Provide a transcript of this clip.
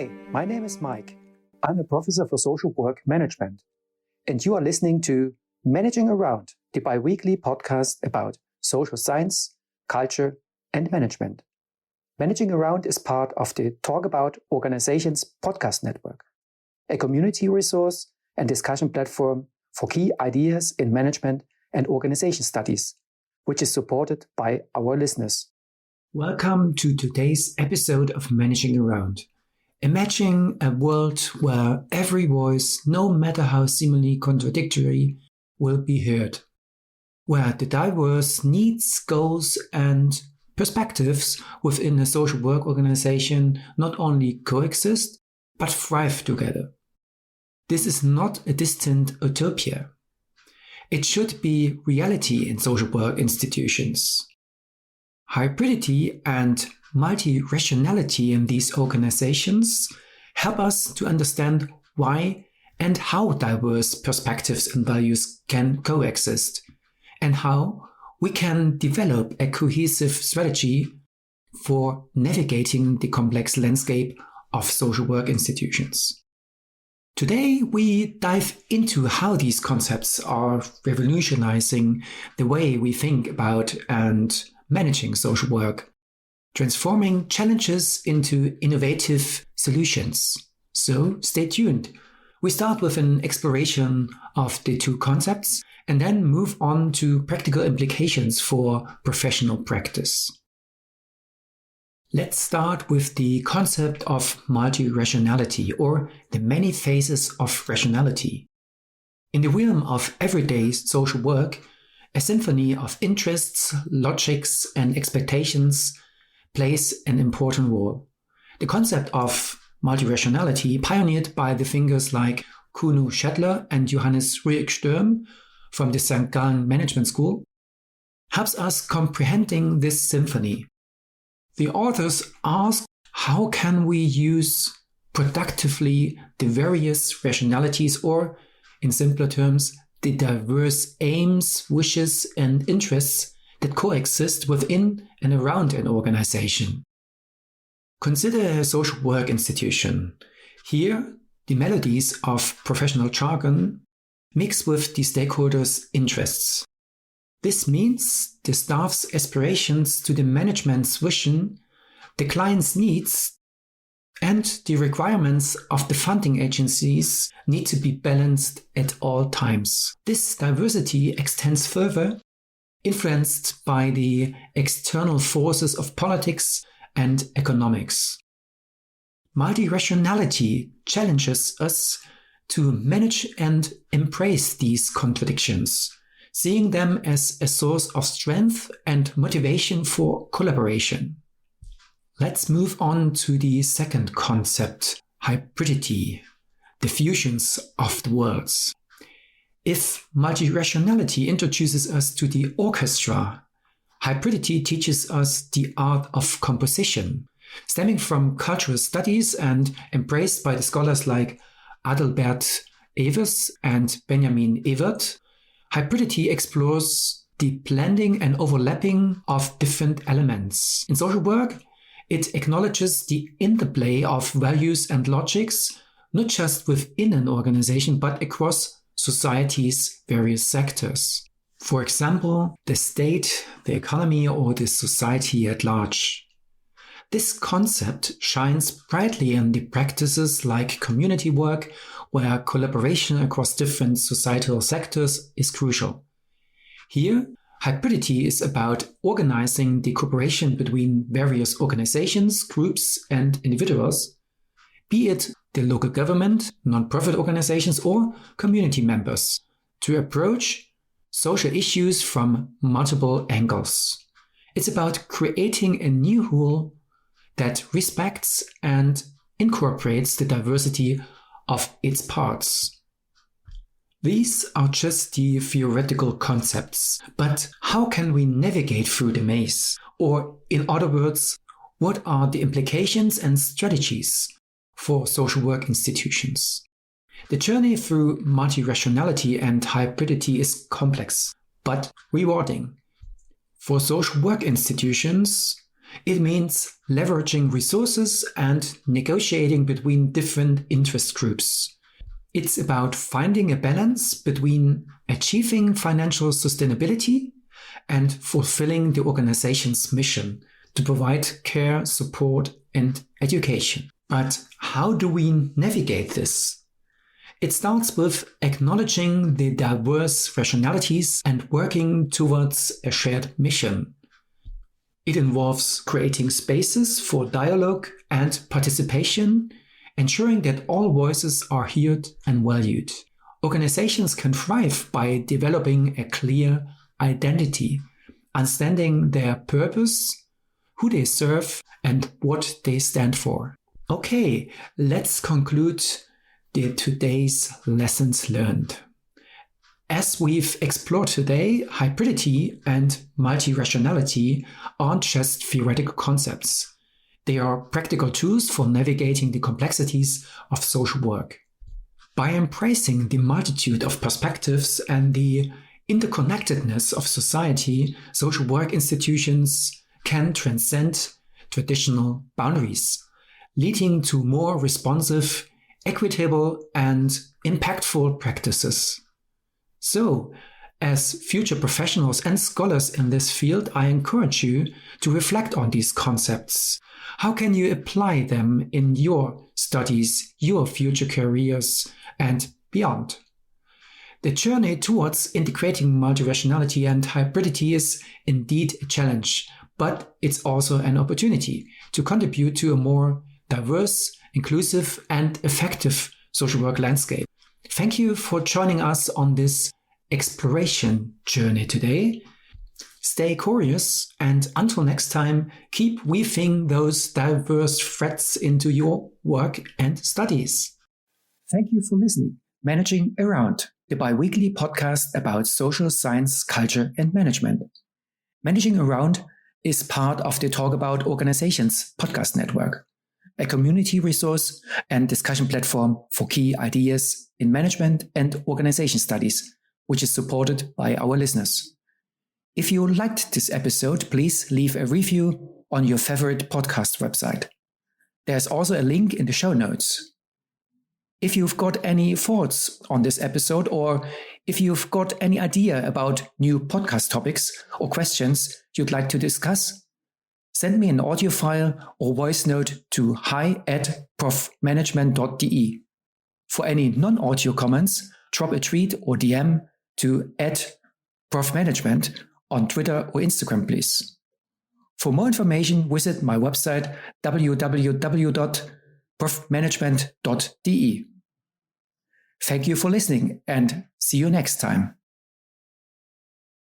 Hi, my name is Mike. I'm a professor for social work management, and you are listening to Managing Around, the bi-weekly podcast about social science, culture, and management. Managing Around is part of the Talk About Organizations podcast network, a community resource and discussion platform for key ideas in management and organization studies, which is supported by our listeners. Welcome to today's episode of Managing Around. Imagine a world where every voice, no matter how seemingly contradictory, will be heard. Where the diverse needs, goals, and perspectives within a social work organization not only coexist, but thrive together. This is not a distant utopia. It should be reality in social work institutions. Hybridity and multi-rationality in these organizations help us to understand why and how diverse perspectives and values can coexist, and how we can develop a cohesive strategy for navigating the complex landscape of social work institutions. Today, we dive into how these concepts are revolutionizing the way we think about and managing social work, transforming challenges into innovative solutions. So stay tuned. We start with an exploration of the two concepts and then move on to practical implications for professional practice. Let's start with the concept of multi-rationality, or the many phases of rationality. In the realm of everyday social work, a symphony of interests, logics, and expectations plays an important role. The concept of multi-rationality, pioneered by the thinkers like Kuno Schadler and Johannes Rueck-Sturm from the St. Gallen Management School, helps us comprehending this symphony. The authors ask, how can we use productively the various rationalities, or, in simpler terms, the diverse aims, wishes, and interests that coexist within and around an organization. Consider a social work institution. Here, the melodies of professional jargon mix with the stakeholders' interests. This means the staff's aspirations to the management's vision, the client's needs, and the requirements of the funding agencies need to be balanced at all times. This diversity extends further, influenced by the external forces of politics and economics. Multi-rationality challenges us to manage and embrace these contradictions, seeing them as a source of strength and motivation for collaboration. Let's move on to the second concept, hybridity, the fusions of the worlds. If multi-rationality introduces us to the orchestra, hybridity teaches us the art of composition, stemming from cultural studies and embraced by the scholars like Adalbert Evers and Benjamin Ewert. Hybridity explores the blending and overlapping of different elements. In social work, it acknowledges the interplay of values and logics, not just within an organization, but across society's various sectors. For example, the state, the economy, or the society at large. This concept shines brightly in the practices like community work, where collaboration across different societal sectors is crucial. Here, hybridity is about organizing the cooperation between various organizations, groups, and individuals, be it the local government, non-profit organizations, or community members, to approach social issues from multiple angles. It's about creating a new whole that respects and incorporates the diversity of its parts. These are just the theoretical concepts, but how can we navigate through the maze? Or, in other words, what are the implications and strategies for social work institutions? The journey through multi-rationality and hybridity is complex, but rewarding. For social work institutions, It means leveraging resources and negotiating between different interest groups. It's about finding a balance between achieving financial sustainability and fulfilling the organization's mission to provide care, support, and education. But how do we navigate this? It starts with acknowledging the diverse rationalities and working towards a shared mission. It involves creating spaces for dialogue and participation, ensuring that all voices are heard and valued. Organizations can thrive by developing a clear identity, understanding their purpose, who they serve, and what they stand for. Okay, let's conclude today's lessons learned. As we've explored today, hybridity and multi-rationality aren't just theoretical concepts. They are practical tools for navigating the complexities of social work. By embracing the multitude of perspectives and the interconnectedness of society, social work institutions can transcend traditional boundaries, leading to more responsive, equitable, and impactful practices. So, as future professionals and scholars in this field, I encourage you to reflect on these concepts. How can you apply them in your studies, your future careers, and beyond? The journey towards integrating multi-rationality and hybridity is indeed a challenge, but it's also an opportunity to contribute to a more diverse, inclusive, and effective social work landscape. Thank you for joining us on this exploration journey today. Stay curious, and until next time, keep weaving those diverse threads into your work and studies. Thank you for listening. Managing Around, the bi-weekly podcast about social science, culture, and management. Managing Around is part of the Talk About Organizations podcast network, a community resource and discussion platform for key ideas in management and organization studies, which is supported by our listeners. If you liked this episode, please leave a review on your favorite podcast website. There's also a link in the show notes. If you've got any thoughts on this episode, or if you've got any idea about new podcast topics or questions you'd like to discuss, send me an audio file or voice note to hi@profmanagement.de. For any non-audio comments, drop a tweet or DM to @profmanagement on Twitter or Instagram, please. For more information, visit my website www.profmanagement.de. Thank you for listening and see you next time.